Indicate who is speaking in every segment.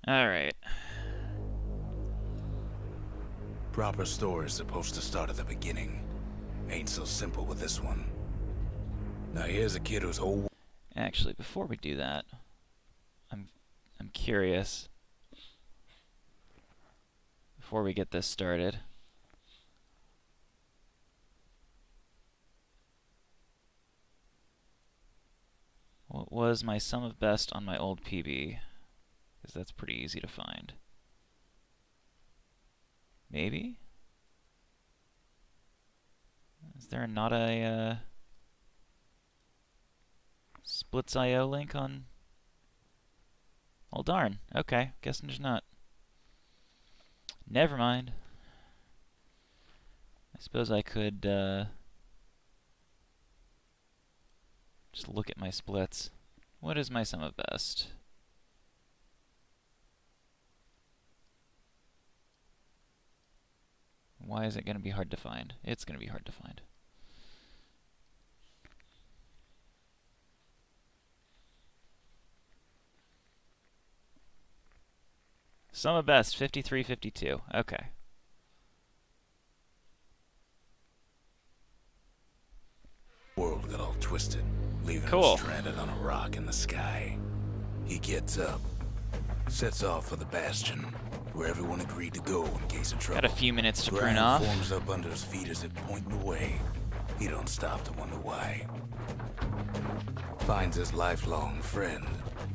Speaker 1: Alright.
Speaker 2: Proper story's supposed to start at the beginning. Ain't so simple with this one. Now here's a kid whose whole...
Speaker 1: Actually, before we do that, I'm curious. Before we get this started. What was my sum of best on my old PB? Because that's pretty easy to find. Maybe? Is there not a Splits.io link on? Oh darn. Okay, guess there's not. Never mind. I suppose I could just look at my splits. What is my sum of best? Why is it going to be hard to find? It's going to be hard to find. Sum of best, 53.52. Okay.
Speaker 2: World got all twisted, leaving
Speaker 1: Cool.
Speaker 2: him stranded on a rock in the sky. He gets up, sets off for the Bastion, where everyone agreed to go in case of trouble.
Speaker 1: Got a few minutes to prune
Speaker 2: Ground
Speaker 1: off.
Speaker 2: forms up under his feet as if pointing away. He don't stop to wonder why. Finds his lifelong friend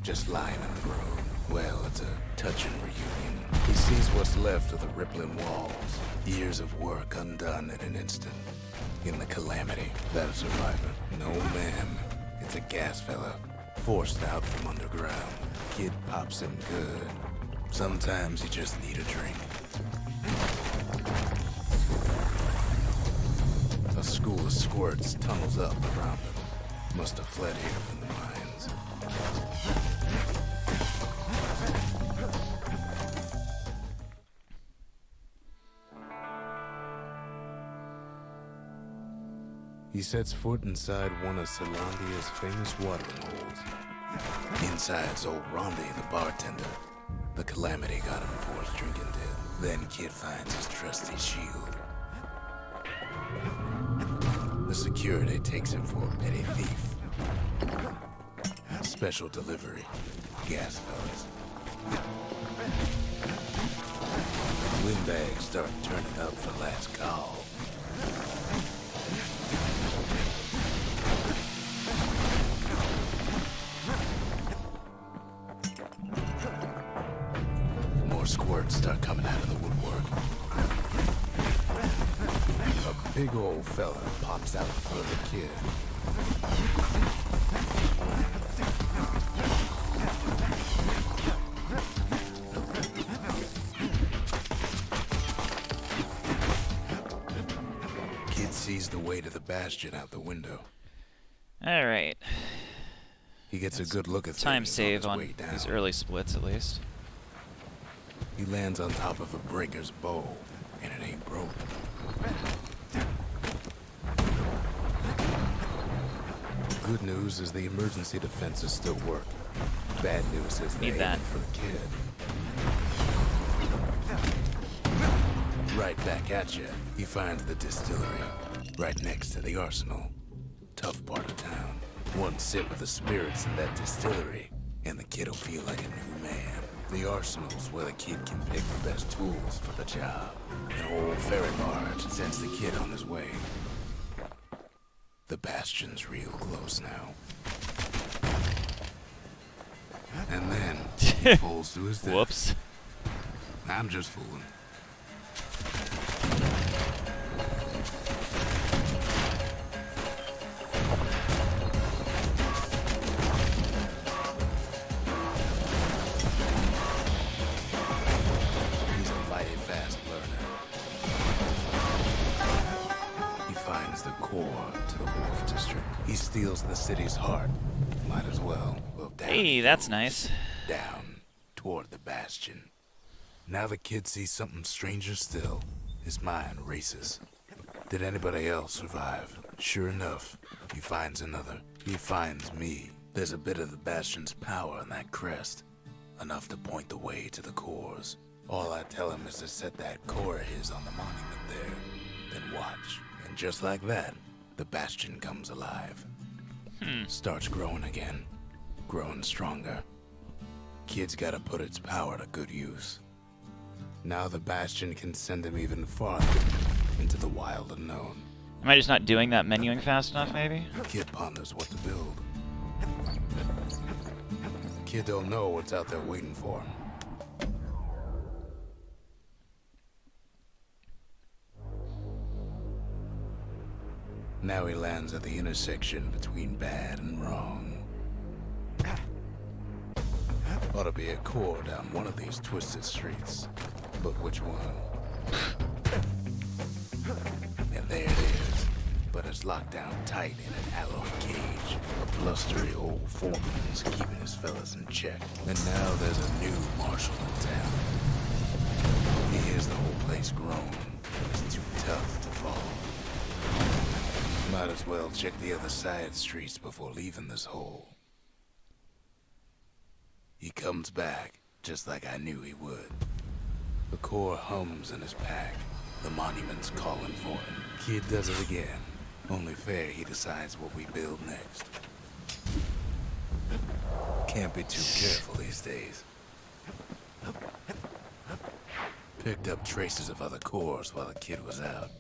Speaker 2: just lying in the road. Well, it's a touching reunion. He sees what's left of the rippling walls. Years of work undone in an instant. In the calamity, that a survivor? No, ma'am. It's a gas fella, forced out from underground. Kid pops him good. Sometimes you just need a drink. A school of squirts tunnels up around him. Must have fled here from the mines. He sets foot inside one of Salandia's famous watering holes. Inside's old Rondi, the bartender. The calamity got him before his drinking did. Then Kid finds his trusty shield. The security takes him for a petty thief. Special delivery. Gas fellas. Windbags start turning up for last call. More squirts start coming out of the woodwork. A big old fella pops out for the kid. Kid sees the way to the Bastion out the window.
Speaker 1: Alright.
Speaker 2: He gets a good look at
Speaker 1: Time
Speaker 2: things
Speaker 1: save
Speaker 2: on
Speaker 1: on
Speaker 2: his way down.
Speaker 1: these early splits, at least.
Speaker 2: He lands on top of a breaker's bow, and it ain't broke. Good news is the emergency defenses still work. Bad news is they're
Speaker 1: Need that.
Speaker 2: aiming for the kid. Right back at you, he finds the distillery, right next to the arsenal. Tough part of town. One sip of the spirits in that distillery, and the kid'll feel like a new man. The arsenal's where the kid can pick the best tools for the job. An old ferry barge sends the kid on his way. The Bastion's real close now. And then he falls to his death.
Speaker 1: Whoops.
Speaker 2: I'm just fooling. He's a mighty fast learner. He finds the core to the Wolf District. He steals the city's heart. Might as well. Well, down
Speaker 1: Hey,
Speaker 2: he
Speaker 1: that's
Speaker 2: goes.
Speaker 1: nice.
Speaker 2: Down toward the Bastion. Now the kid sees something stranger still. His mind races. Did anybody else survive? Sure enough, he finds another. He finds me. There's a bit of the Bastion's power in that crest. enough to point the way to the cores. All I tell him is to set that core of his on the monument there, then watch. And just like that, the Bastion comes alive. Starts growing again, growing stronger. Kid's gotta put its power to good use. Now the Bastion can send him even farther into the wild unknown.
Speaker 1: Am I just not doing that menuing fast enough, maybe?
Speaker 2: Kid ponders what to build. Kid don't know what's out there waiting for him. Now he lands at the intersection between bad and wrong. Ought to be a core down one of these twisted streets. But which one? And there it is. But it's locked down tight in an alloy cage. A blustery old foreman's keeping his fellas in check. And now there's a new marshal in town. He hears the whole place groan. It's too tough to fall. Might as well check the other side streets before leaving this hole. He comes back, just like I knew he would. The core hums in his pack. The monument's calling for him. Kid does it again. Only fair he decides what we build next. Can't be too careful these days. Picked up traces of other cores while the kid was out.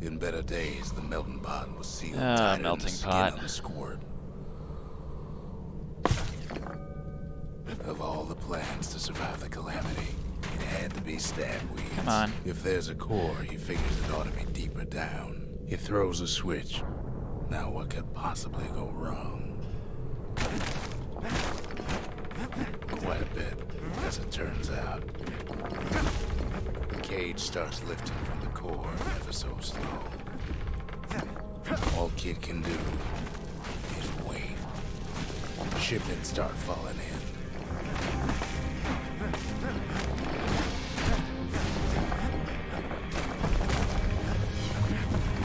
Speaker 2: In better days, the melting pot was sealed tighter than the skin on the squirt. Of all the plans to survive the calamity, it had to be stab weeds.
Speaker 1: Come on.
Speaker 2: If there's a core, he figures it ought to be deeper down. He throws a switch. Now what could possibly go wrong? Quite a bit, as it turns out. The cage starts lifting from the core ever so slow. All Kid can do is wait. Shipments start falling in.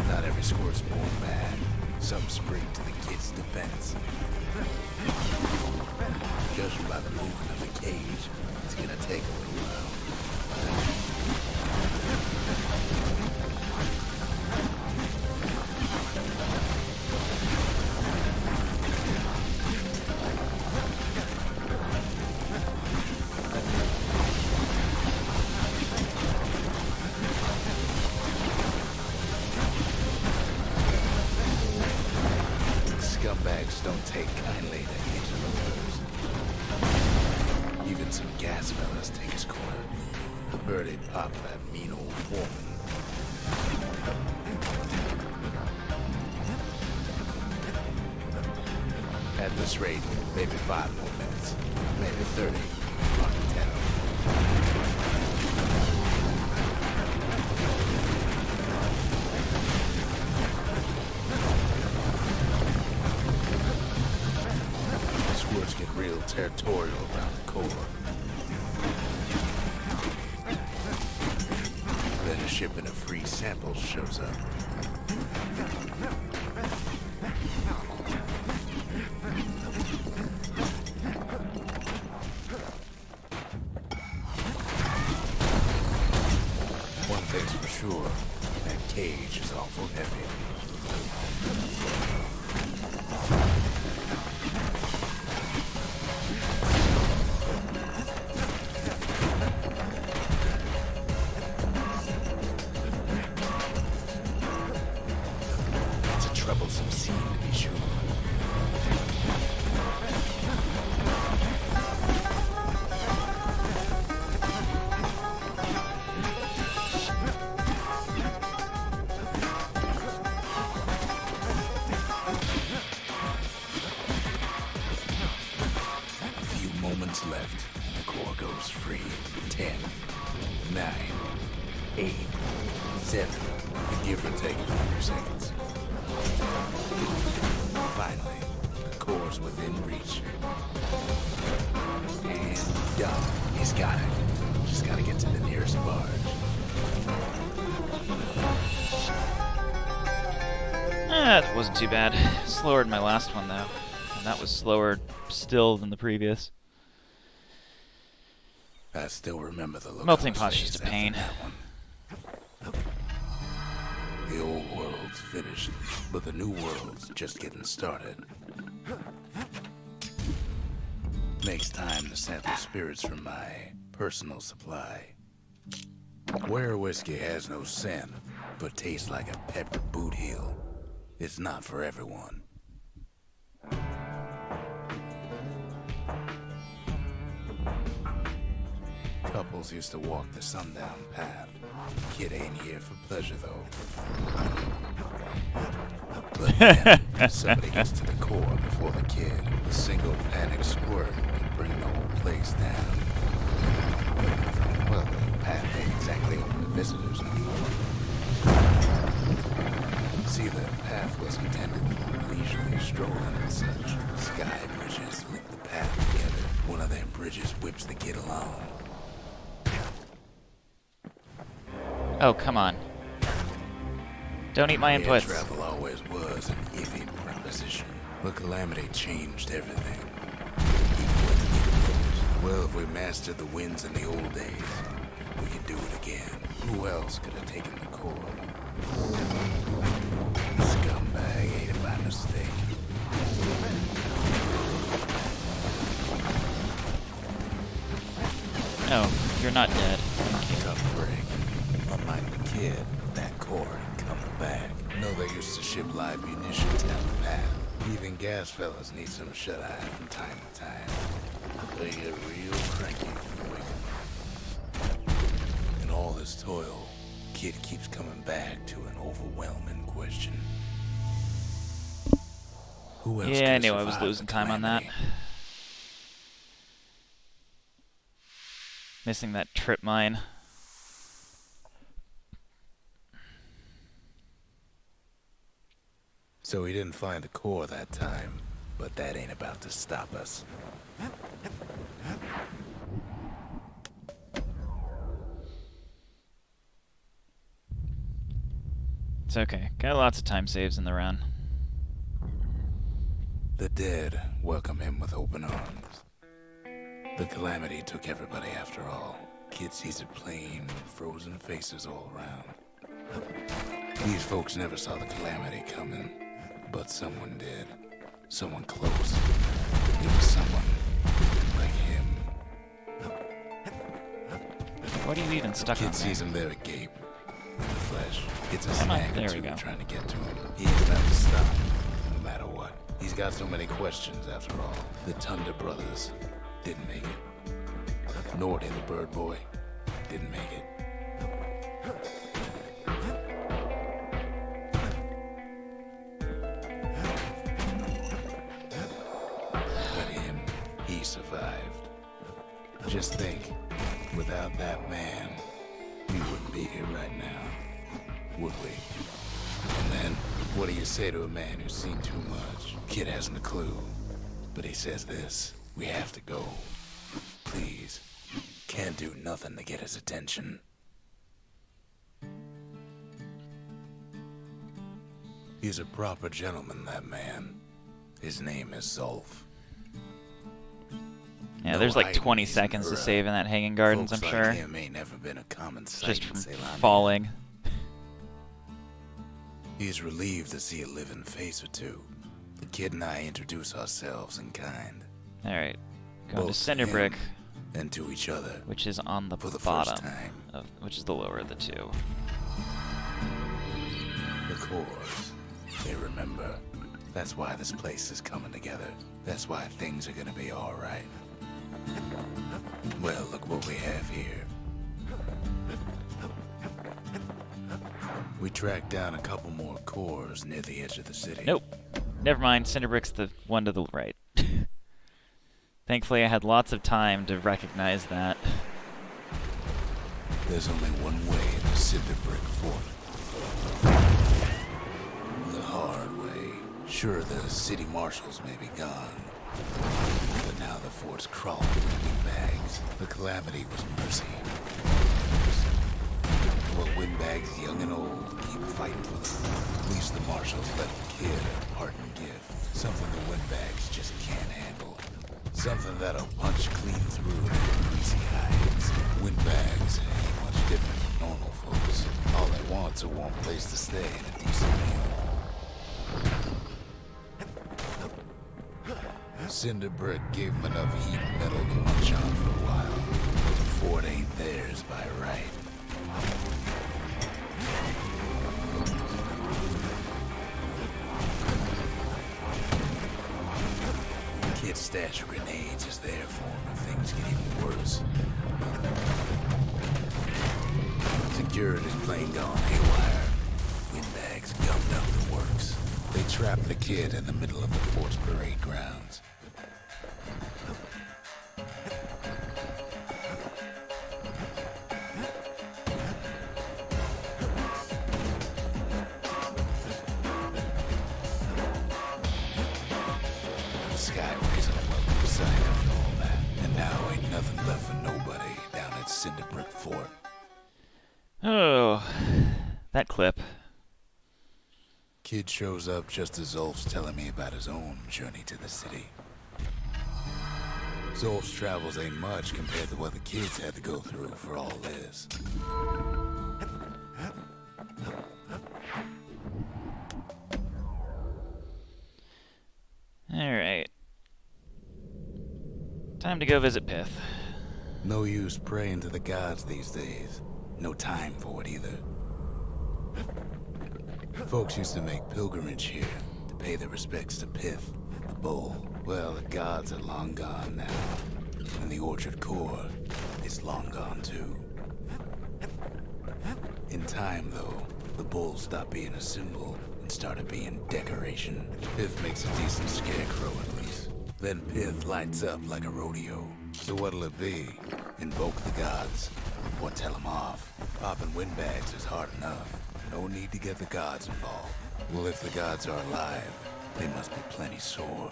Speaker 2: Not every squirt born bad. Some spring to the kid's defense. Judging by the movement of the cage, it's gonna take a little while. Scumbags don't take kindly to interlopers. Even some gas fellas take his corner. The birdie popped that mean old foreman. At this rate, maybe 5 more minutes, maybe 30, on the town. Squirts get real territorial around the core. Then a shipment of free samples shows up. One thing's for sure, that cage is awful heavy. It's a troublesome scene to be sure. Moments left, and the core goes free. 10, 9, 8, 7, give or take a few seconds. Finally, the core's within reach. And done. He's got it. Just gotta get to the nearest barge.
Speaker 1: That wasn't too bad. Slower than my last one, though. And that was slower still than the previous.
Speaker 2: I still remember the look
Speaker 1: Melting
Speaker 2: on his
Speaker 1: pot's
Speaker 2: face
Speaker 1: just a
Speaker 2: after
Speaker 1: pain.
Speaker 2: that one. The old world's finished, but the new world's just getting started. Makes time to sample spirits from my personal supply. Where whiskey has no scent, but tastes like a peppered boot heel, it's not for everyone. Couples used to walk the sundown path. Kid ain't here for pleasure, though. But then, somebody gets to the core before the kid. A single panic squirt can bring the whole place down. Well, the path ain't exactly open to visitors no more. See, the path was intended for leisurely strolling and such. Sky bridges link the path together. One of them bridges whips the kid along.
Speaker 1: Oh, come on. Don't eat my
Speaker 2: Air
Speaker 1: inputs.
Speaker 2: travel always was an iffy proposition. But Calamity changed everything. Well, if we mastered the winds in the old days, we could do it again. Who else could have taken the core? Scumbag ate it by mistake.
Speaker 1: No, you're not dead.
Speaker 2: Tough break. Unlike the kid, that core ain't coming back. Know they used to ship live munitions down the path. Even gas fellas need some shut-eye from time to time. They get real cranky when you wake 'em up. In all this toil, kid keeps coming back to an overwhelming question. Who else
Speaker 1: Yeah, I
Speaker 2: could
Speaker 1: knew I was
Speaker 2: survive
Speaker 1: losing
Speaker 2: the
Speaker 1: time on that.
Speaker 2: Calamity?
Speaker 1: Missing that trip mine.
Speaker 2: So we didn't find the core that time, but that ain't about to stop us.
Speaker 1: It's okay. Got lots of time saves in the run.
Speaker 2: The dead welcome him with open arms. The Calamity took everybody after all. Kid sees it plain, frozen faces all around. These folks never saw the Calamity coming, but someone did. Someone close. It was someone like him.
Speaker 1: What are you even stuck on
Speaker 2: Kid
Speaker 1: there?
Speaker 2: sees him there agape. In the flesh. It's a
Speaker 1: Come on,
Speaker 2: snag
Speaker 1: there
Speaker 2: or
Speaker 1: we
Speaker 2: two
Speaker 1: go.
Speaker 2: trying to get to him. He ain't about to stop, no matter what. He's got so many questions after all. The Thunder Brothers didn't make it. Nor did the Bird Boy. Didn't make it. But him, he survived. Just think, without that man, we wouldn't be here right now, would we? And then, what do you say to a man who's seen too much? Kid hasn't a clue, but he says this: we have to go. Please. Can't do nothing to get his attention. He's a proper gentleman, that man. His name is Zolf.
Speaker 1: Yeah,
Speaker 2: No
Speaker 1: there's like 20
Speaker 2: hiding
Speaker 1: seconds to
Speaker 2: in the
Speaker 1: save in that hanging gardens, I'm
Speaker 2: Folks
Speaker 1: sure.
Speaker 2: like him ain't never been a common sight
Speaker 1: Just
Speaker 2: in
Speaker 1: from
Speaker 2: Ceylon.
Speaker 1: falling.
Speaker 2: He's relieved to see a living face or two. The kid and I introduce ourselves in kind.
Speaker 1: Alright. Going to
Speaker 2: Both
Speaker 1: Cinder
Speaker 2: him
Speaker 1: Brick,
Speaker 2: and to each other.
Speaker 1: which is on the
Speaker 2: For the first
Speaker 1: bottom.
Speaker 2: time.
Speaker 1: Which is the lower of the two.
Speaker 2: The cores. They remember. That's why this place is coming together. That's why things are gonna be alright. Well, look what we have here. We tracked down a couple more cores near the edge of the city.
Speaker 1: Nope. Never mind, Cinder Brick's the one to the right. Thankfully, I had lots of time to recognize that.
Speaker 2: There's only one way to Cinder Brick Fort. The hard way. Sure, the city marshals may be gone, but now the fort's crawling with windbags. The Calamity was mercy. Well, windbags, young and old, keep from fighting for them. At least the marshals left the kid a parting gift. Something the windbags just can't handle. Something that'll punch clean through their greasy hides. Windbags ain't much different from normal folks. All they want's a warm place to stay and a decent meal. Cinder Brick gave them enough heat and metal to munch on for a while. But the fort ain't theirs by right. Kid's stash of grenades is there for him if things get even worse. Security's plane gone haywire. Windbags gummed up the works. They trapped the kid in the middle of the fort's parade grounds. Skyway's a welcome sight after all that. And now ain't nothing left for nobody down at Cinder Brick Fort.
Speaker 1: Oh, that clip.
Speaker 2: Kid shows up just as Zolf's telling me about his own journey to the city. Zolf's travels ain't much compared to what the kids had to go through for all this.
Speaker 1: Alright. Time to go visit Pith.
Speaker 2: No use praying to the gods these days. No time for it either. Folks used to make pilgrimage here to pay their respects to Pith, the bull. Well, the gods are long gone now. And the orchard core is long gone too. In time, though, the bull stopped being a symbol and started being decoration. Pith makes a decent scarecrow at least. Then Pith lights up like a rodeo. So what'll it be? Invoke the gods, or tell them off. Popping windbags is hard enough. No need to get the gods involved. Well, if the gods are alive, they must be plenty sore.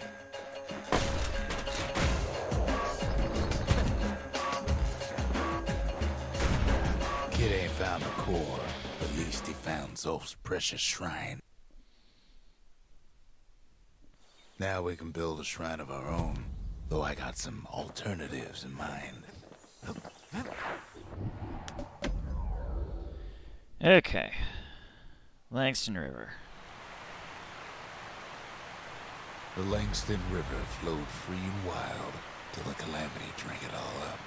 Speaker 2: Kid ain't found the core, but at least he found Zolf's precious shrine. Now we can build a shrine of our own, though I got some alternatives in mind.
Speaker 1: Okay. Langston River.
Speaker 2: The Langston River flowed free and wild till the calamity drank it all up.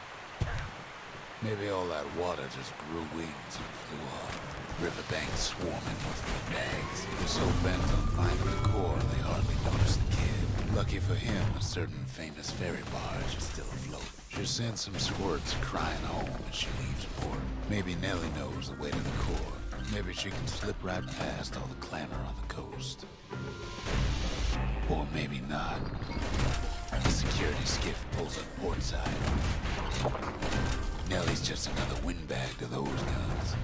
Speaker 2: Maybe all that water just grew wings and flew off. Riverbanks swarming with windbags. They're so bent on finding the core they hardly noticed the kid. Lucky for him, a certain famous ferry barge is still afloat. She'll send some squirts crying home as she leaves port. Maybe Nellie knows the way to the core. Maybe she can slip right past all the clamor on the coast. Or maybe not. The security skiff pulls up portside. Nellie's just another windbag to those guns.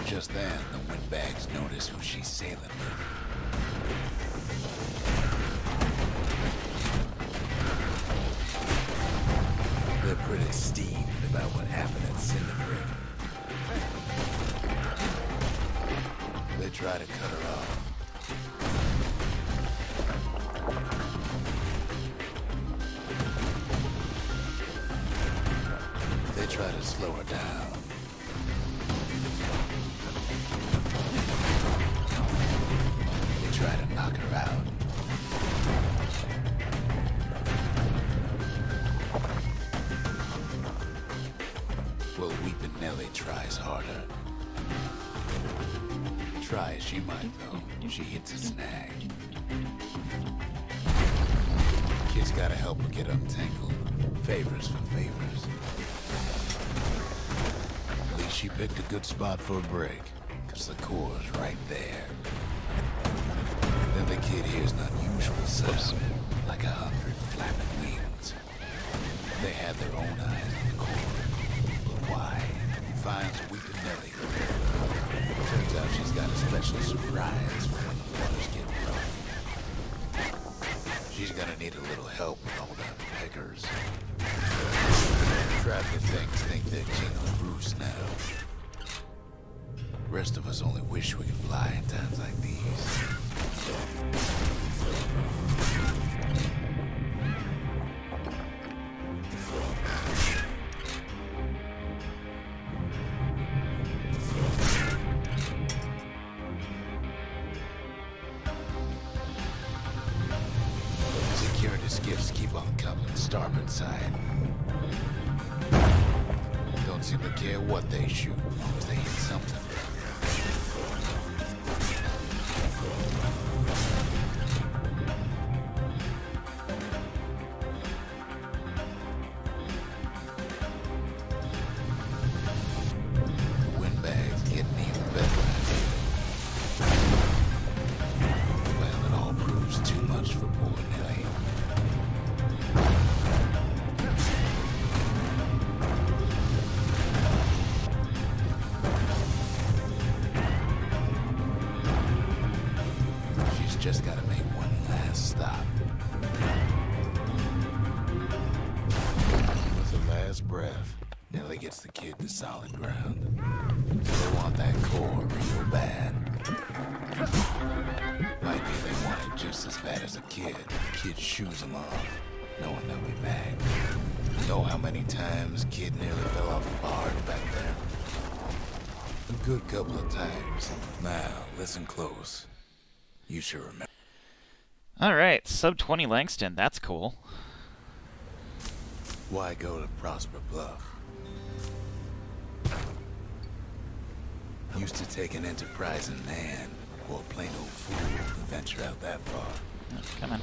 Speaker 2: Just then, the windbags notice who she's sailing with. They're pretty steamed about what happened at Cinder Brick. They try to cut her off. They try to slow her down. They try to knock her out. Well, Weepin' Nellie tries harder. Try as she might, though, she hits a snag. Kid's gotta help her get untangled. Favors for favors. At least she picked a good spot for a break, 'cause the core's right there. Then the kid hears an unusual sound, like 100 flapping wings. They had their own eyes on the core. But why? Finds Weepin' Nellie. Turns out she's got a special surprise for when the waters get rough. She's gonna need a little help with all them peggers. Try the things think they're king of the roost now. Rest of us only wish we could fly in times like these. Security skiffs keep on coming, starboard side. Don't seem to care what they shoot, as long as they hit something. The windbag's getting even better. Well, it all proves too much for poor Nelly. She's just gotta make one last stop. With her last breath, Nelly gets the kid to solid ground. They want that core real bad. Might be they want it just as bad as a kid. The kid shoos them off, knowing they'll be back. Know how many times kid nearly fell off a barge back there? A good couple of times. Now, listen close. You should remember.
Speaker 1: Alright, sub 20 Langston, that's cool.
Speaker 2: Why go to Prosper Bluff? Used to take an enterprising man or a plain old fool to venture out that far.
Speaker 1: Oh, come on.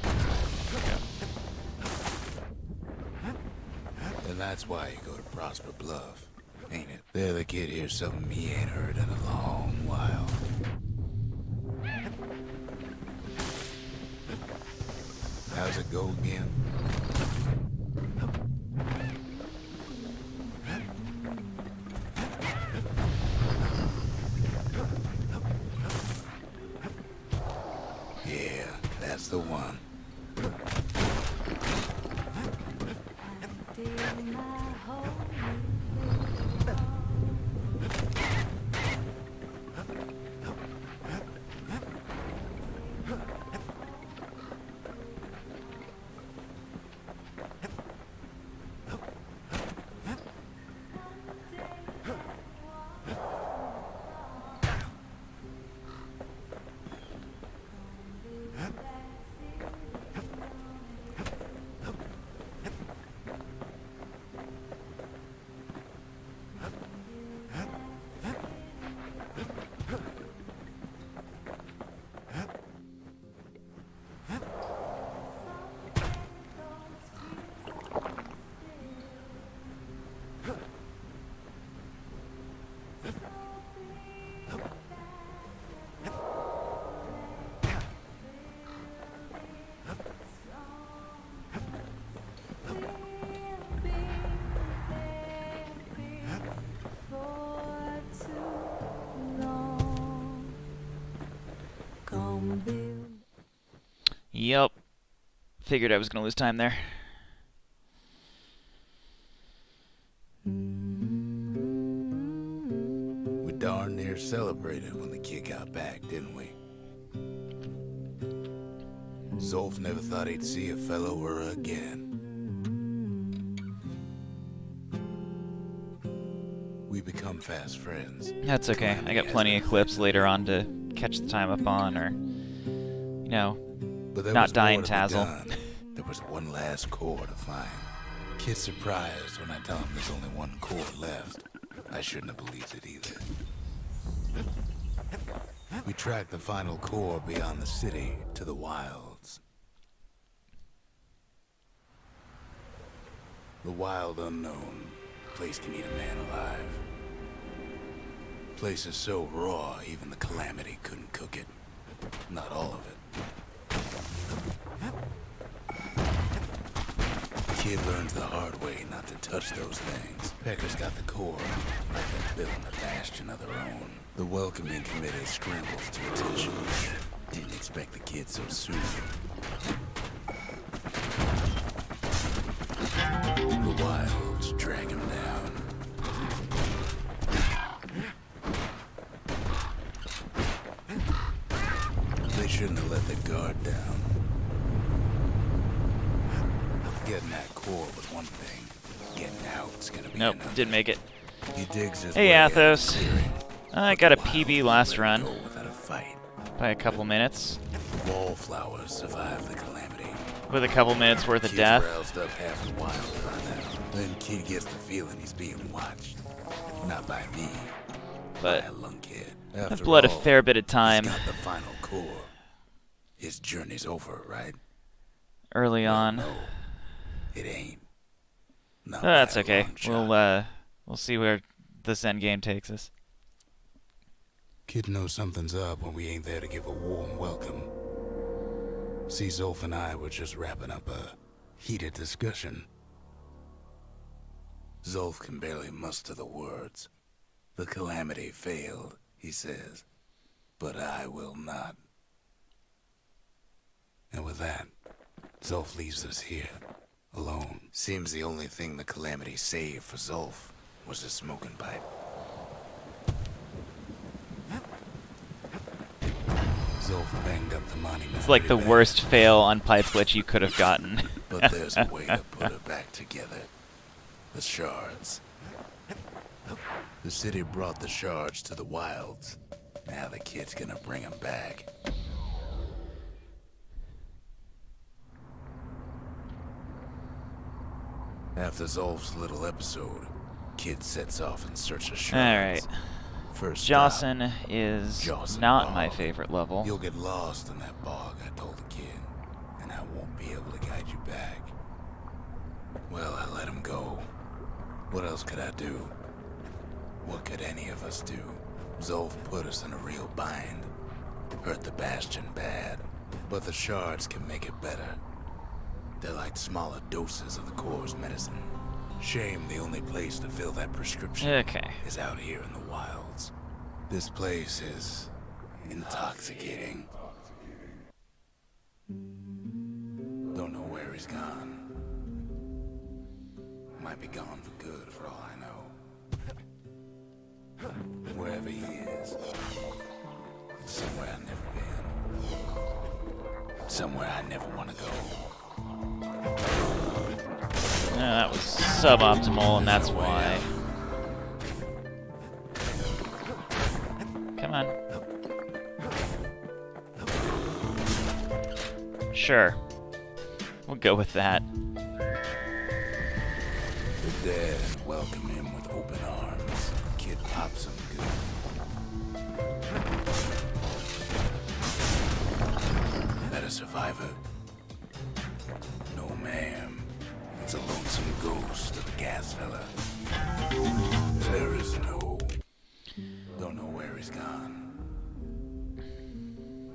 Speaker 2: And that's why you go to Prosper Bluff, ain't it? There the kid hears something he ain't heard in a long while. How's it go again? Yeah, that's the one.
Speaker 1: Yep. Figured I was gonna lose time there.
Speaker 2: We darn near celebrated when the kid got back, didn't we? Zolf never thought he'd see a fellow her again. We become fast friends.
Speaker 1: That's okay. I got plenty of clips later on to catch the time up on, or, you know,
Speaker 2: But there
Speaker 1: not
Speaker 2: was
Speaker 1: die in
Speaker 2: more to be
Speaker 1: Tazzle.
Speaker 2: done. There was one last core to find. Kid's surprised when I tell him there's only one core left. I shouldn't have believed it either. We tracked the final core beyond the city to the wilds. The wild unknown. Place can eat a man alive. Place is so raw, even the Calamity couldn't cook it. Not all of it. Kid learns the hard way not to touch those things. Pecker's got the core, like they're building a bastion of their own. The welcoming committee scrambles to attention. Didn't expect the kid so soon. The wilds drag him down. shouldn't have let the guard down. Getting that core was one thing. Getting out's gonna be
Speaker 1: Nope,
Speaker 2: another.
Speaker 1: didn't make it.
Speaker 2: He digs his
Speaker 1: Hey,
Speaker 2: way out of the
Speaker 1: Athos.
Speaker 2: clearing,
Speaker 1: I
Speaker 2: but
Speaker 1: got a
Speaker 2: the
Speaker 1: PB
Speaker 2: Wilds
Speaker 1: last
Speaker 2: won't let
Speaker 1: run
Speaker 2: go without a fight.
Speaker 1: by a couple minutes.
Speaker 2: Wallflowers survived the calamity.
Speaker 1: With a couple minutes worth of
Speaker 2: Kid
Speaker 1: death.
Speaker 2: roused up half the wild by now. Then Kid gets the feeling he's being watched. Not by me,
Speaker 1: But
Speaker 2: by a lung kid.
Speaker 1: I've
Speaker 2: After
Speaker 1: bled a
Speaker 2: all,
Speaker 1: fair bit of time
Speaker 2: he's got the final core. His journey's over, right?
Speaker 1: early on.
Speaker 2: No, it ain't. Not
Speaker 1: Oh, that's
Speaker 2: by a
Speaker 1: okay.
Speaker 2: long shot.
Speaker 1: We'll see where this end game takes us.
Speaker 2: Kid knows something's up when we ain't there to give a warm welcome. See, Zolf and I were just wrapping up a heated discussion. Zolf can barely muster the words. The calamity failed, he says, but I will not. And with that, Zolf leaves us here, alone. Seems the only thing the calamity saved for Zolf was his smoking pipe. Zolf banged up the monument.
Speaker 1: It's like the
Speaker 2: pretty bad,
Speaker 1: worst fail on pipe glitch you could have gotten.
Speaker 2: but there's a way to put her back together. The shards. The city brought the shards to the wilds. Now the kid's gonna bring them back. After Zolf's little episode, Kid sets off in search of shards.
Speaker 1: Alright.
Speaker 2: First stop,
Speaker 1: Jawson is
Speaker 2: Jawson
Speaker 1: not my
Speaker 2: Bog.
Speaker 1: favorite level.
Speaker 2: You'll get lost in that bog, I told the kid, and I won't be able to guide you back. Well, I let him go. What else could I do? What could any of us do? Zolf put us in a real bind. Hurt the Bastion bad, but the shards can make it better. They're like smaller doses of the core's medicine. Shame the only place to fill that prescription
Speaker 1: Okay.
Speaker 2: is out here in the wilds. This place is intoxicating. Don't know where he's gone. Might be gone for good for all I know. Wherever he is, it's somewhere I've never been. Somewhere I never want to go.
Speaker 1: No, that was suboptimal, and that's why. Come on. Sure. We'll go with that.
Speaker 2: The dead welcome him with open arms. Kid pops him good. That a survivor? No, ma'am. It's a lonesome ghost of a gas fella. There is no... Don't know where he's gone.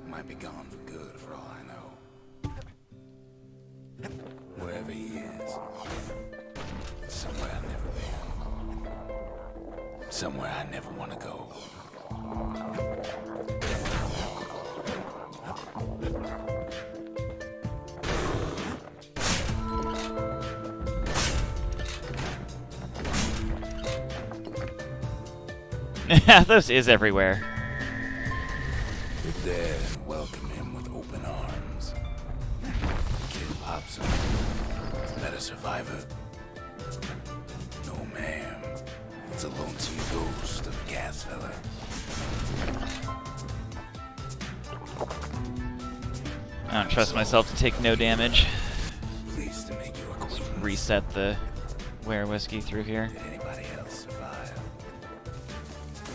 Speaker 2: Might be gone for good for all I know. Wherever he is. Somewhere I've never been. Somewhere I never want to go.
Speaker 1: Athos is everywhere.
Speaker 2: The dead welcome him with open arms. Kid pops him. Is that a survivor? No, ma'am. It's a lonesome ghost of a gas fella.
Speaker 1: I don't trust myself to take no damage.
Speaker 2: Pleased to make you acquainted.
Speaker 1: Reset the where whiskey through here.
Speaker 2: Did anybody else survive?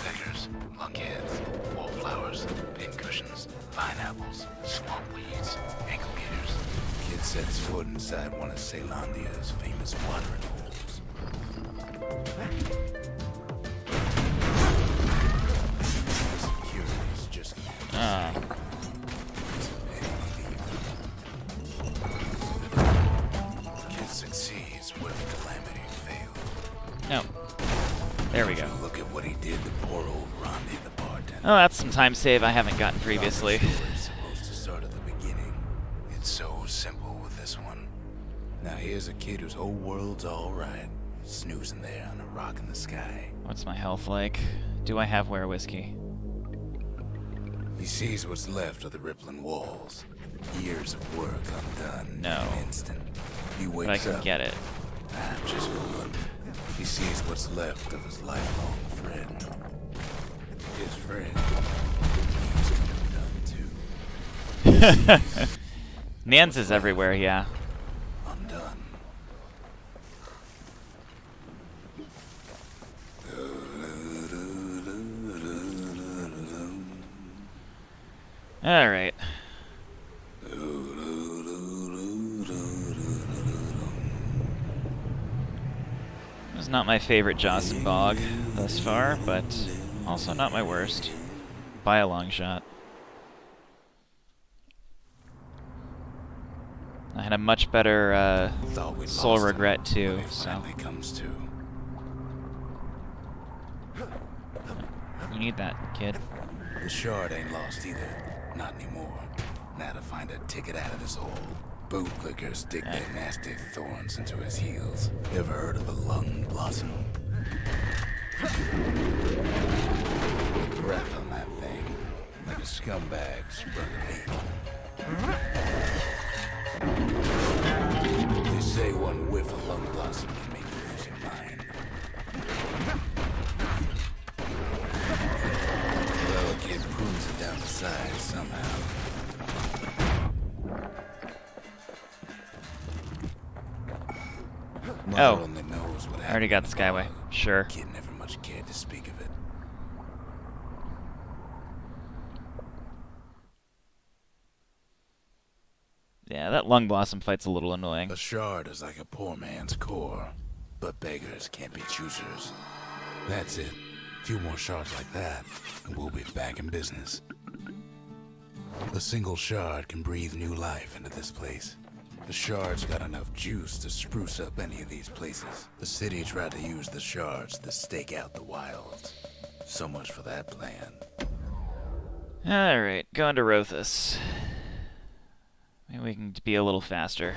Speaker 2: Beggars, lunkheads, wallflowers, pincushions, pineapples, swamp weeds, ankle gators. Kid sets foot inside one of Ceylondia's famous watering holes. Security's just
Speaker 1: Ah.
Speaker 2: Kid succeeds where the calamity failed.
Speaker 1: No. There we go.
Speaker 2: Look at what he did to poor old Rondi the bartender.
Speaker 1: Oh, that's some time save I haven't gotten previously.
Speaker 2: It's supposed to start at the beginning. It's so simple with this one. Now here's a kid whose whole world's all right, snoozing there on a rock in the sky.
Speaker 1: What's my health like? Do I have where whiskey?
Speaker 2: He sees what's left of the rippling walls. Years of work undone
Speaker 1: No.
Speaker 2: in an instant. He
Speaker 1: But I
Speaker 2: wakes
Speaker 1: can
Speaker 2: up.
Speaker 1: get it.
Speaker 2: I'm just fooling. He sees what's left of his lifelong friend. His friend. He's undone too.
Speaker 1: Nans is everywhere, yeah.
Speaker 2: Undone.
Speaker 1: Alright. This is not my favorite Jocelyn Bog thus far, but also not my worst. By a long shot. I had a much better
Speaker 2: Thought we'd
Speaker 1: Soul
Speaker 2: lost him
Speaker 1: Regret
Speaker 2: when
Speaker 1: too,
Speaker 2: it
Speaker 1: so
Speaker 2: finally comes to.
Speaker 1: you need that, kid.
Speaker 2: The shard ain't lost either. Not anymore. Now to find a ticket out of this hole. Bootlickers dig their nasty thorns into his heels. Ever heard of a lung blossom? The breath on that thing, like a scumbag sprung a leak. They say one whiff of lung blossom can make you lose your mind. Well, a kid prunes it down the side somehow. Mother
Speaker 1: Oh.
Speaker 2: only knows what
Speaker 1: I already got the Skyway. Sure.
Speaker 2: Kid never much cared to speak of it.
Speaker 1: Yeah, that Lung Blossom fight's a little annoying.
Speaker 2: A shard is like a poor man's core, but beggars can't be choosers. That's it. A few more shards like that, and we'll be back in business. A single shard can breathe new life into this place. The shard's got enough juice to spruce up any of these places. The city tried to use the shards to stake out the wilds. So much for that plan.
Speaker 1: Alright, going to Rothus. Maybe we can be a little faster.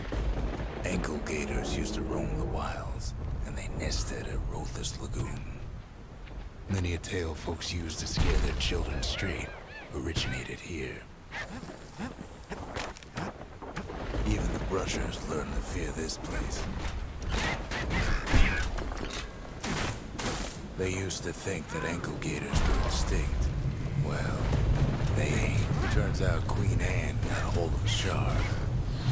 Speaker 2: Ankle gators used to roam the wilds, and they nested at Rothus Lagoon. Many a tale folks used to scare their children straight originated here. Even the brushers learned to fear this place. They used to think that ankle gators were extinct. Well, they ain't. Turns out Queen Anne got a hold of a shard.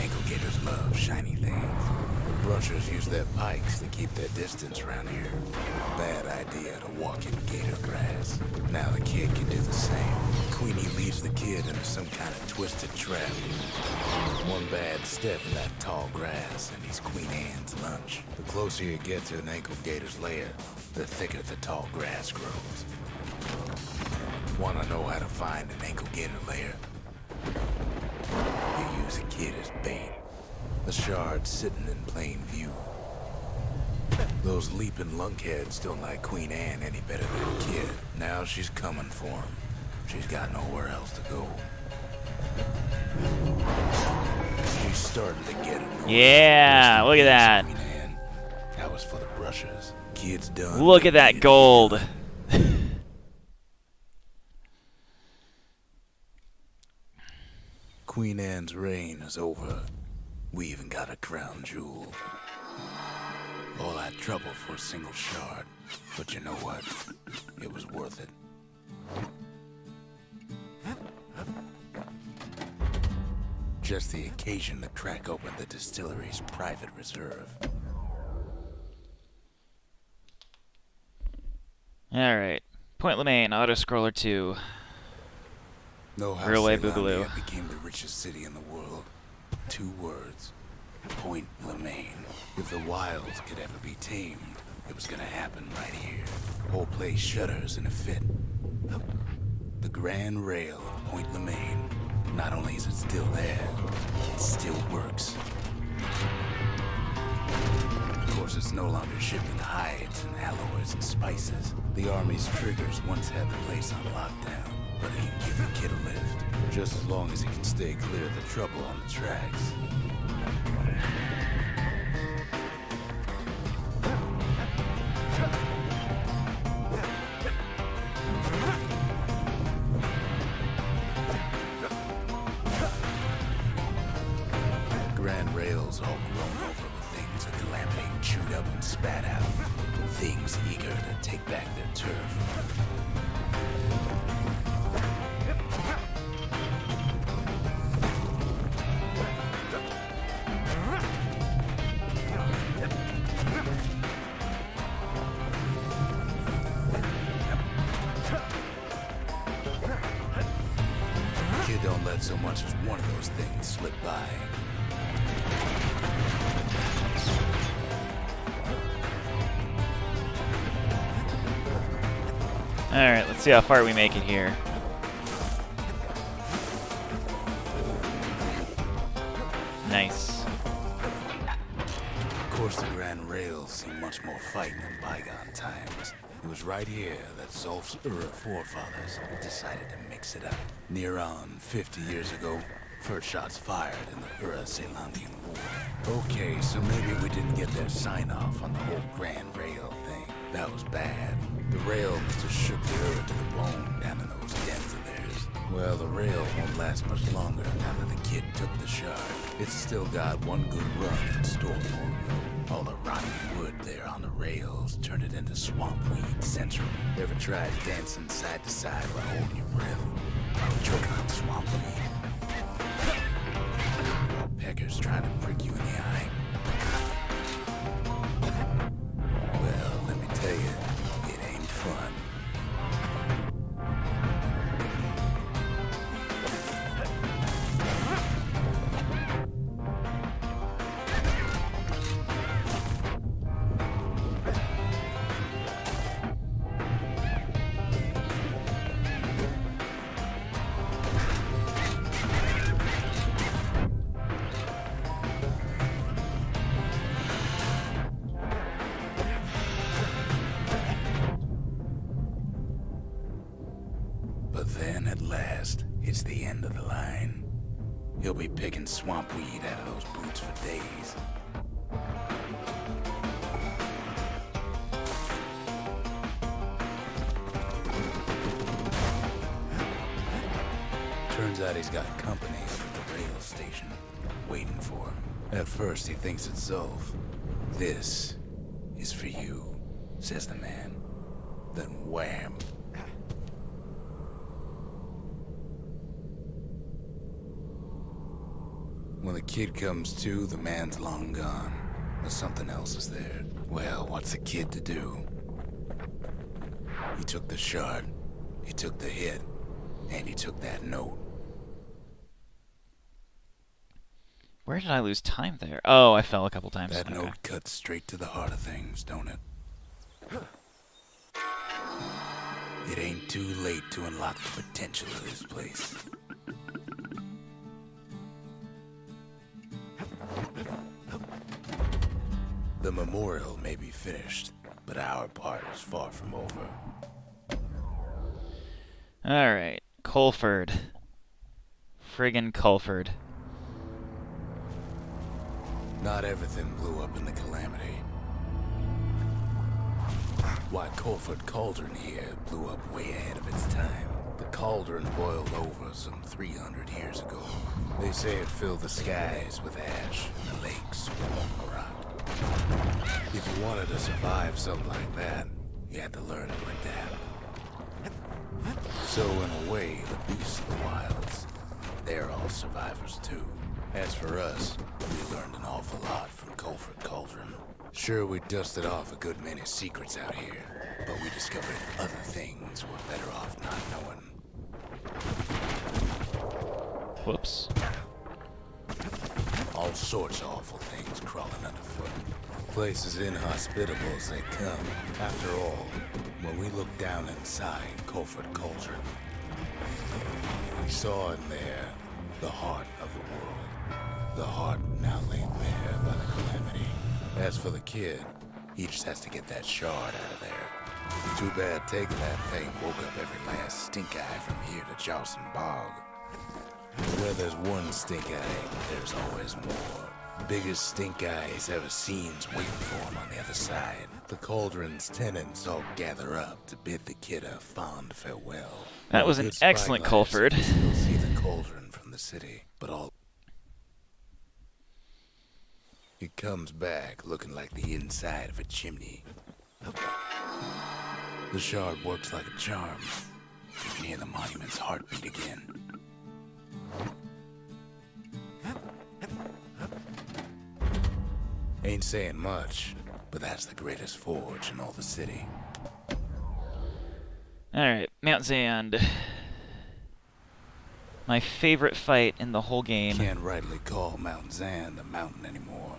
Speaker 2: Ankle gators love shiny things. The brushers use their pikes to keep their distance around here. Bad idea to walk in gator grass. Now the kid can do the same. Queenie leads the kid into some kind of twisted trap. One bad step in that tall grass, and he's Queen Anne's lunch. The closer you get to an ankle gator's lair, the thicker the tall grass grows. Want to know how to find an ankle gator lair? You use a kid as bait. The shard's sitting in plain view. Those leaping lunkheads don't like Queen Anne any better than the kid. Now she's coming for him. She's got nowhere else to go. She's starting to get it.
Speaker 1: Yeah, look at that.
Speaker 2: Queen Anne. That was for the brushers. Kid's done.
Speaker 1: Look at that gold.
Speaker 2: Queen Anne's reign is over. We even got a crown jewel. All that trouble for a single shard. But you know what? It was worth it. Just the occasion to crack open the distillery's private reserve.
Speaker 1: Alright. Point Lemaine, Auto-Scroller 2.
Speaker 2: Know how
Speaker 1: Railway
Speaker 2: Ceylon
Speaker 1: Boogaloo.
Speaker 2: became the richest city in the world? 2 words. Point Lemaine. If the wilds could ever be tamed, it was gonna happen right here. Whole place shudders in a fit. The Grand Rail of Point Lemaine. Not only is it still there, it still works. Of course, it's no longer shipping hides and alloys and spices. The Army's triggers once had the place on lockdown, but it can give the kid a lift. Just as long as he can stay clear of the trouble on the tracks. spat out. Things eager to take back their turf. Kid don't let so much as one of those things slip by.
Speaker 1: Alright, let's see how far we make it here. Nice.
Speaker 2: Of course, the Grand Rails seem much more fighting in bygone times. It was right here that Zolf's forefathers decided to mix it up. Near on 50 years ago, first shots fired in the Ura-Selandian War. Okay, so maybe we didn't get their sign-off on the whole Grand Rail thing. That was bad. The rail must have shook the Ura to the bone down in those dens of theirs. Well, the rail won't last much longer now that the kid took the shard. It's still got one good run in store for it. All the rotten wood there on the rails turned it into swamp weed central. Ever tried dancing side to side while holding your breath? While choking on swamp weed? While peckers trying to prick you in the eye? Well, let me tell you, it ain't fun. But then, at last, it's the end of the line. He'll be picking swamp weed out of those boots for days. Turns out he's got company up at the rail station, waiting for him. At first, he thinks it's Zolf. This is for you, says the man. Then wham! When the kid comes to, the man's long gone. But something else is there. Well, what's a kid to do? He took the shard, he took the hit, and he took that note.
Speaker 1: Where did I lose time there? Oh, I fell a couple times.
Speaker 2: That
Speaker 1: Okay.
Speaker 2: note cuts straight to the heart of things, don't it? It ain't too late to unlock the potential of this place. The memorial may be finished, but our part is far from over.
Speaker 1: Alright, Colford. Friggin' Colford.
Speaker 2: Not everything blew up in the calamity. Why, Colford Cauldron here blew up way ahead of its time. The cauldron boiled over some 300 years ago. They say it filled the skies with ash and the lakes with molten rock. If you wanted to survive something like that, you had to learn to adapt. So in a way, the beasts of the wilds, they're all survivors too. As for us, we learned an awful lot from Colford Cauldron. Sure, we dusted off a good many secrets out here, but we discovered other things we're better off not knowing.
Speaker 1: Whoops.
Speaker 2: All sorts of awful things crawling underfoot. Places inhospitable as they come. After all, when we looked down inside Colford Cauldron, we saw in there the heart of the world. The heart now laid bare by the calamity. As for the kid, he just has to get that shard out of there. Too bad taking that thing woke up every last stink eye from here to Charleston Bog. Where there's one stink eye, there's always more. Biggest stink eye he's ever seen's waiting for him on the other side. The cauldron's tenants all gather up to bid the kid a fond farewell.
Speaker 1: That was an
Speaker 2: Good
Speaker 1: excellent
Speaker 2: spyglass
Speaker 1: Colford.
Speaker 2: You'll see the cauldron from the city, but all It comes back looking like the inside of a chimney. The shard works like a charm. You can hear the monument's heartbeat again. Ain't saying much, but that's the greatest forge in all the city.
Speaker 1: Alright, Mount Zand. My favorite fight in the whole game.
Speaker 2: Can't rightly call Mount Zand a mountain anymore.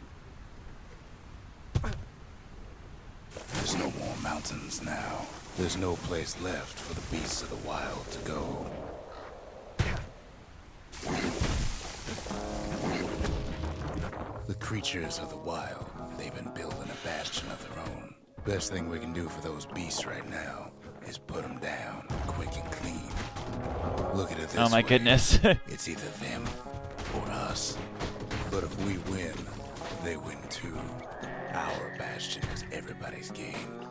Speaker 2: There's no more mountains now. There's no place left for the beasts of the wild to go. The creatures of the wild, they've been building a bastion of their own. Best thing we can do for those beasts right now is put them down quick and clean. Look at it this way.
Speaker 1: Oh my goodness.
Speaker 2: It's either them or us. But if we win, they win too. Our bastion is everybody's game,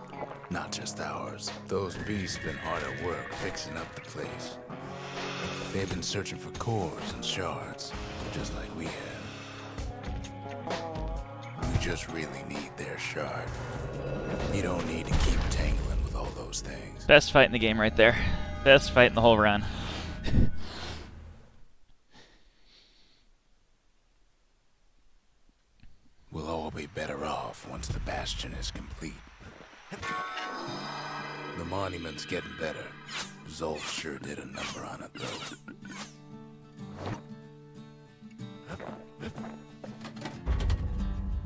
Speaker 2: not just ours. Those beasts been hard at work fixing up the place. They've been searching for cores and shards, just like we have. We just really need their shard. You don't need to keep tangling with all those things.
Speaker 1: Best fight in the game right there. Best fight in the whole run.
Speaker 2: We'll all be better off once the bastion is complete. The monument's getting better. Zolf sure did a number on it, though.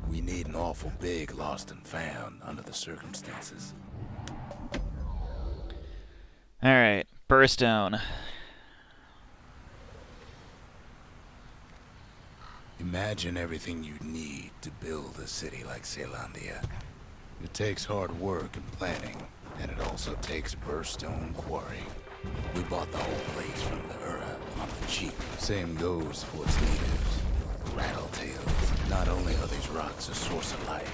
Speaker 2: We need an awful big lost and found under the circumstances.
Speaker 1: Alright, Burstone.
Speaker 2: Imagine everything you'd need to build a city like Zealandia. It takes hard work and planning, and it also takes a Burstone quarry. We bought the whole place from the Ura on the cheap. Same goes for its natives, Rattletails. Not only are these rocks a source of life,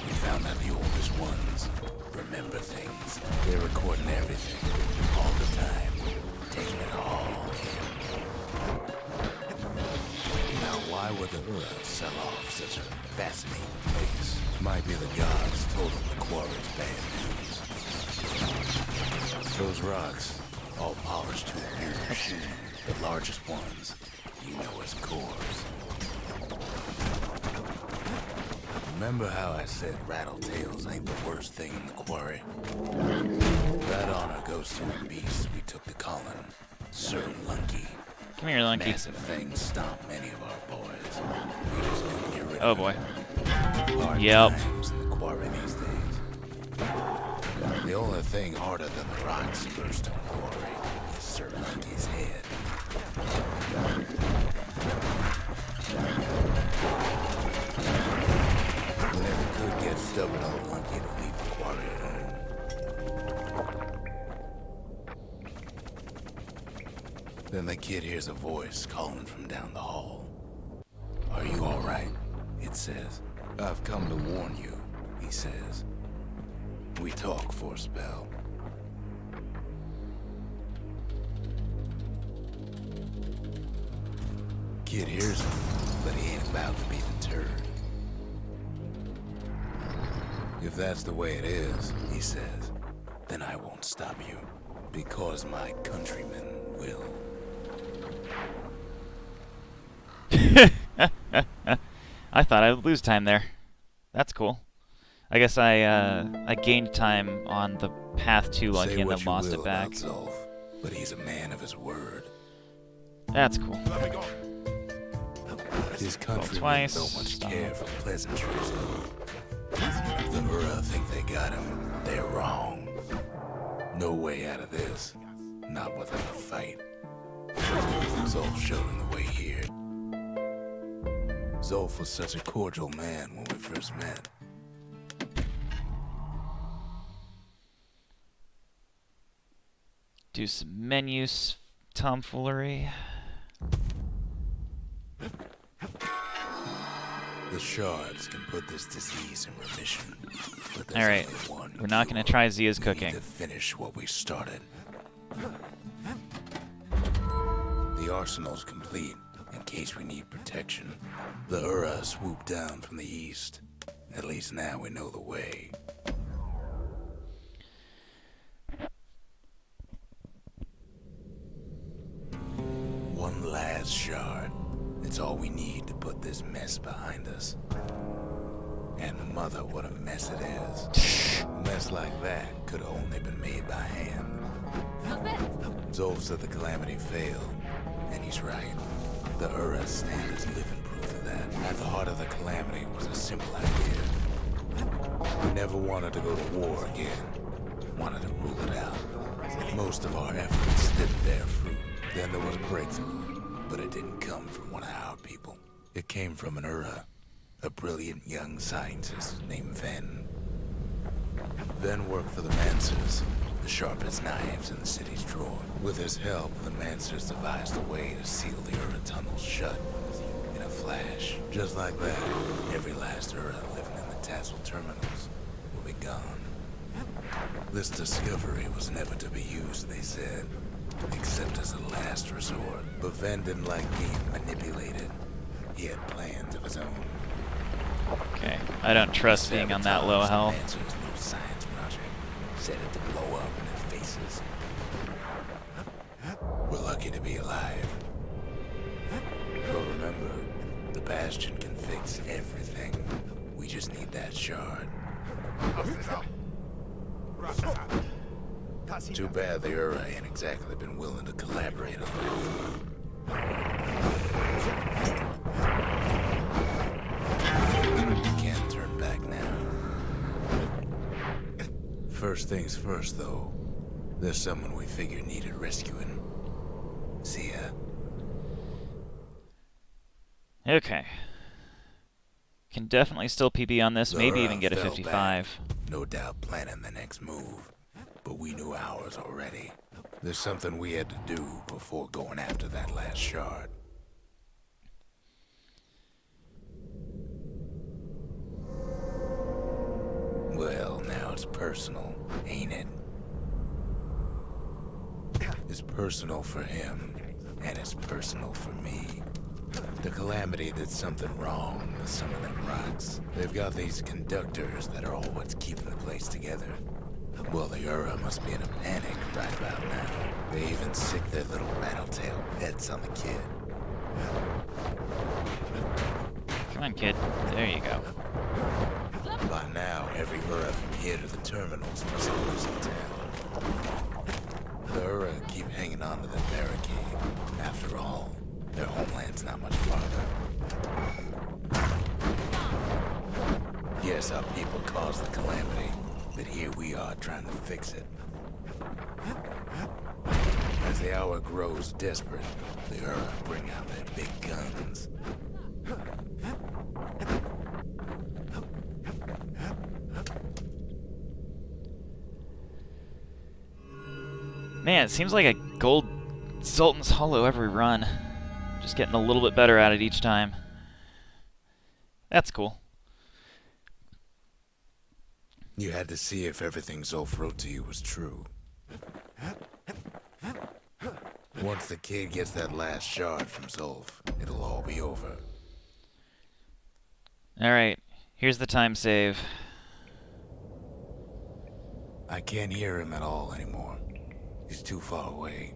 Speaker 2: we found that the oldest ones remember things. They're recording everything, all the time, taking it all in. Now, why would the Ura sell off such a fascinating place? Might be the gods told them the quarry's bad news. Those rocks, all polished to a mere machine, the largest ones, you know as cores. Remember how I said Rattletails ain't the worst thing in the quarry? That honor goes to a beast we took to Colin, Sir Lunky.
Speaker 1: Come here, Lunky.
Speaker 2: Massive things stomp many of our boys. We just couldn't get rid
Speaker 1: Oh
Speaker 2: of
Speaker 1: boy.
Speaker 2: them. Hard
Speaker 1: Yep.
Speaker 2: times in the quarry these days. The only thing harder than the rocks in Burstone Quarry is Sir Lunky's head. We never could get stubborn old Lunky to leave the quarry alone. Then the kid hears a voice calling from down the hall. Are you all right? It says. I've come to warn you, he says. We talk for a spell. Kid hears him, but he ain't about to be deterred. If that's the way it is, he says, then I won't stop you, because my countrymen will.
Speaker 1: I thought I would lose time there. That's cool. I guess I gained time on the path to Lunky and then lost it back.
Speaker 2: Zolf, but he's a man of his word.
Speaker 1: That's cool.
Speaker 2: His countrymen
Speaker 1: twice.
Speaker 2: don't much care for pleasantries. The Ura think they got him. They're wrong. No way out of this. Not without a fight. Zolf showed him the way here. Zolf was such a cordial man when we first met.
Speaker 1: Do some menus tomfoolery.
Speaker 2: The shards can put this disease in remission. But there's
Speaker 1: Alright,
Speaker 2: only one
Speaker 1: we're not going to
Speaker 2: cure.
Speaker 1: try Zia's
Speaker 2: We
Speaker 1: cooking.
Speaker 2: need to finish what we started. The arsenal's complete and case we need protection. The Ura swooped down from the east. At least now we know the way. One last shard. It's all we need to put this mess behind us. And mother, what a mess it is. A mess like that could have only been made by hand. Zolf said the Calamity failed, and he's right. The Ura stand is living proof of that. At the heart of the Calamity was a simple idea. We never wanted to go to war again. Wanted to rule it out. Most of our efforts didn't bear fruit. Then there was a breakthrough, but it didn't come from one of our people. It came from an Ura, a brilliant young scientist named Ven. Ven worked for the Mancers, the sharpest knives in the city's drawer. With his help, the Mancers devised a way to seal the Ura tunnels shut in a flash. Just like that, every last Ura living in the Tassel terminals will be gone. This discovery was never to be used, they said, except as a last resort. But Ven didn't like being manipulated. He had plans of his own.
Speaker 1: Okay, I don't trust being on that low health.
Speaker 2: Mancers' new science project set it to blow up in their faces. We're lucky to be alive. But remember, the Bastion can fix everything. We just need that shard. Too bad the Ura ain't exactly been willing to collaborate on it. Can't turn back now. First things first, though. There's someone we figured needed rescuing. See ya.
Speaker 1: Okay. Can definitely still PB on this,
Speaker 2: The
Speaker 1: maybe
Speaker 2: Ura
Speaker 1: even get a
Speaker 2: fell
Speaker 1: 55.
Speaker 2: back, no doubt planning the next move. But we knew ours already. There's something we had to do before going after that last shard. Well, now it's personal, ain't it? It's personal for him, and it's personal for me. The Calamity did something wrong with some of them rocks. They've got these conductors that are all what's keeping the place together. Well, the Ura must be in a panic right about now. They even sick their little rattletail pets on the kid.
Speaker 1: Come on, kid. There you go.
Speaker 2: By now, every Ura from here to the terminals must be losing town. The Ura keep hanging on to the barricade. After all, their homeland's not much farther. Yes, our people caused the Calamity, but here we are trying to fix it. As the hour grows desperate, the Ura bring out their big guns.
Speaker 1: Man, it seems like a gold Sultan's Hollow every run. Just getting a little bit better at it each time. That's cool.
Speaker 2: You had to see if everything Zolf wrote to you was true. Once the kid gets that last shard from Zolf, it'll all be over.
Speaker 1: Alright, here's the time save.
Speaker 2: I can't hear him at all anymore. He's too far away.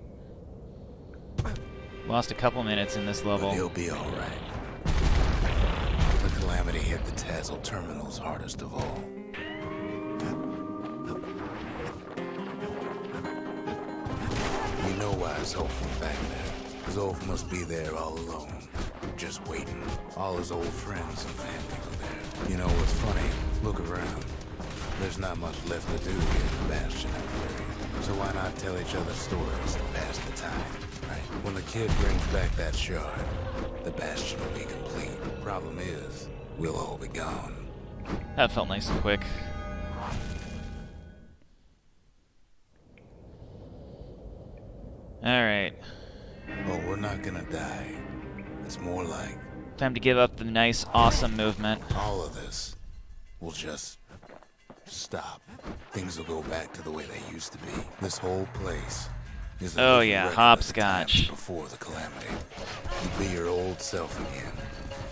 Speaker 1: Lost a couple minutes in this
Speaker 2: But
Speaker 1: level.
Speaker 2: he'll be alright. The Calamity hit the Tassel terminals hardest of all. We know why Zolf went back there. Zolf must be there all alone, just waiting. All his old friends and family were there. You know what's funny? Look around. There's not much left to do here in the Bastion area. So why not tell each other stories to pass the time, right? When the kid brings back that shard, the Bastion will be complete. Problem is, we'll all be gone.
Speaker 1: That felt nice and quick. Alright.
Speaker 2: Oh, we're not gonna die. It's more like
Speaker 1: Time to give up the nice, awesome movement.
Speaker 2: all of this will just stop. Things will go back to the way they used to be. This whole place is a
Speaker 1: Oh
Speaker 2: living
Speaker 1: yeah,
Speaker 2: record of the
Speaker 1: hopscotch.
Speaker 2: times before the calamity. You'd be your old self again.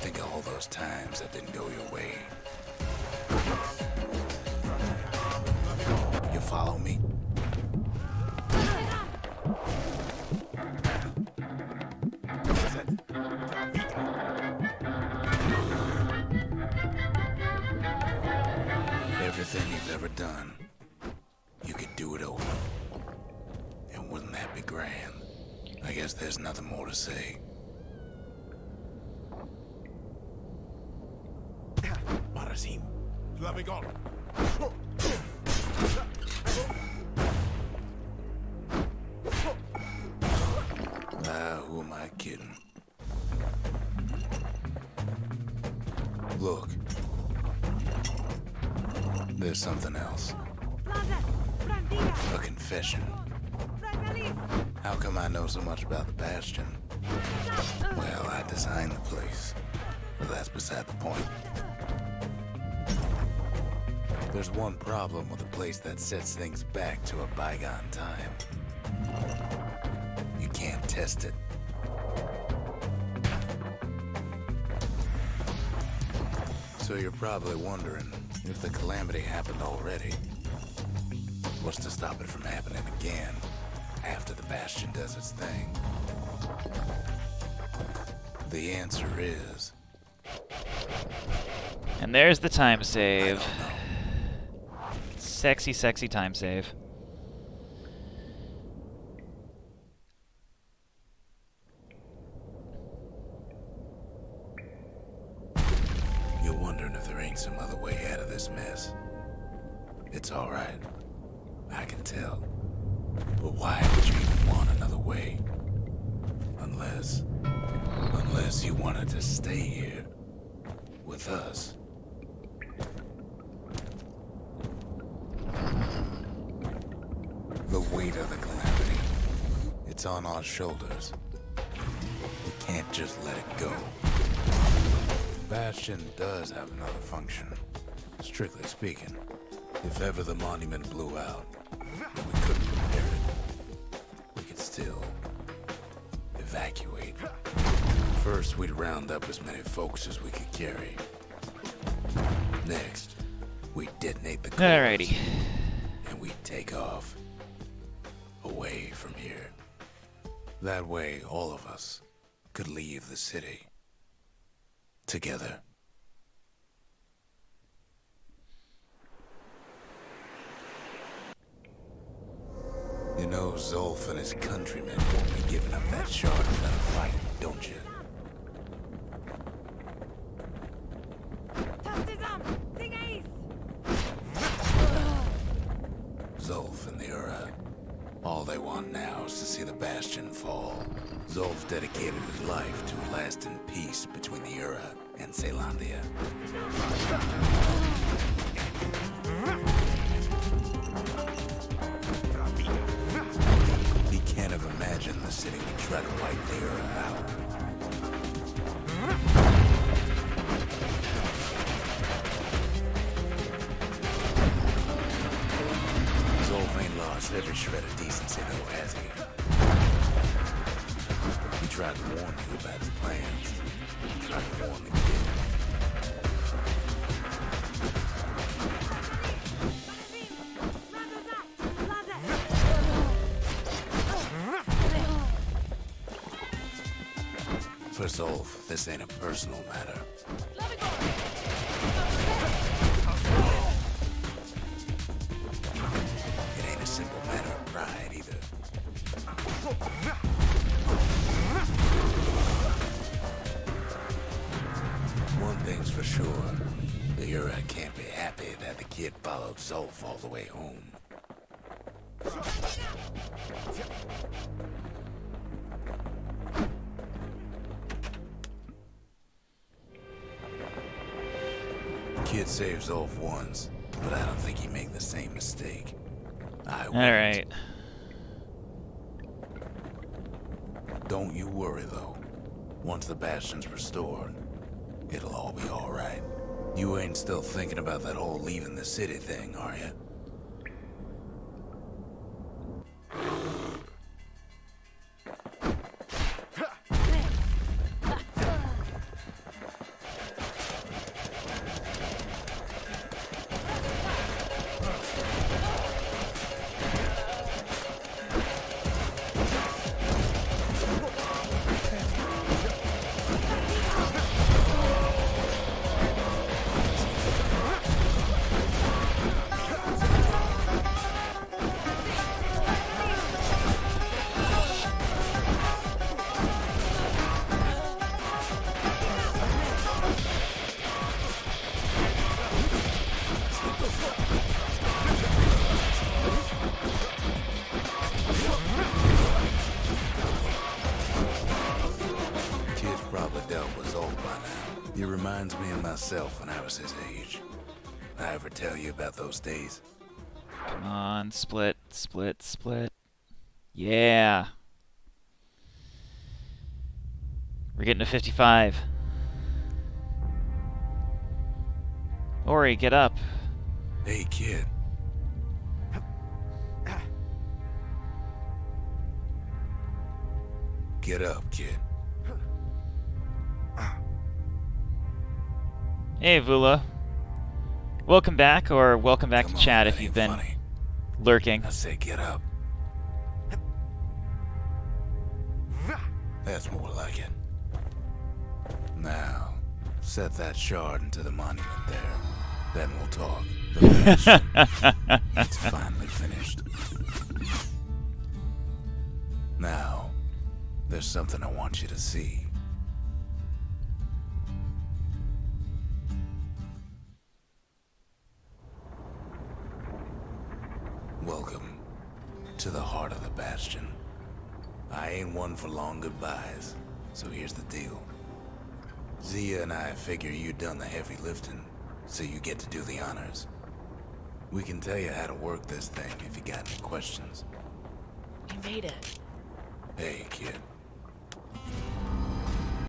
Speaker 2: Think of all those times that didn't go your way. You follow me? Everything you've ever done, you could do it over. And wouldn't that be grand? I guess there's nothing more to say. Parasim. Who am I kidding? Look. There's something else. A confession. How come I know so much about the Bastion? Well, I designed the place. But that's beside the point. There's one problem with a place that sets things back to a bygone time. You can't test it. So you're probably wondering, if the calamity happened already, what's to stop it from happening again after the Bastion does its thing? The answer is...
Speaker 1: And there's the time
Speaker 2: I
Speaker 1: save.
Speaker 2: don't know.
Speaker 1: Sexy, sexy time save.
Speaker 2: You're wondering if there ain't some other way out of this mess. It's alright. I can tell. But why would you even want another way? Unless you wanted to stay here with us. The weight of the calamity. It's on our shoulders. We can't just let it go. Bastion does have another function. Strictly speaking, if ever the monument blew out, and we couldn't repair it, we could still evacuate. First, we'd round up as many folks as we could carry. Next, we'd detonate the cores,
Speaker 1: Alrighty.
Speaker 2: and we'd take off away from here. That way, all of us could leave the city together. You know Zolf and his countrymen won't be giving up that shard without a fight, don't you? Zolf and the Ura. All they want now is to see the Bastion fall. Zolf dedicated his life to a lasting peace between the Ura and Caelondia. He can't have imagined the city would try to wipe the Ura out. Zolf ain't lost every shred of decency though, has he? He tried to warn you about his plans. He tried to warn the kid. For Zolf, this ain't a personal matter. It ain't a simple matter of pride either. One thing's for sure, the Ura can't be happy that the kid followed Zolf all the way home. Kid saved Zolf once, but I don't think he'd make the same mistake. I wouldn't.
Speaker 1: Alright.
Speaker 2: Don't you worry, though. Once the Bastion's restored, it'll all be alright. You ain't still thinking about that whole leaving the city thing, are you? Reminds me of myself when I was his age. I ever tell you about those days?
Speaker 1: Come on, split, split, split. Yeah. We're getting to 55. Ori, get up.
Speaker 2: Hey, kid. Get up, kid.
Speaker 1: Hey, Vula. Welcome back, or welcome back
Speaker 2: Come
Speaker 1: to
Speaker 2: on,
Speaker 1: chat
Speaker 2: that
Speaker 1: if you've
Speaker 2: ain't
Speaker 1: been
Speaker 2: funny.
Speaker 1: lurking.
Speaker 2: I say get up. That's more like it. Now, set that shard into the monument there. Then we'll talk. The Bastion. It's finally finished. Now, there's something I want you to see. Welcome to the heart of the Bastion. I ain't one for long goodbyes, so here's the deal. Zia and I figure you done the heavy lifting, so you get to do the honors. We can tell you how to work this thing if you got any questions.
Speaker 3: We made it.
Speaker 2: Hey, kid.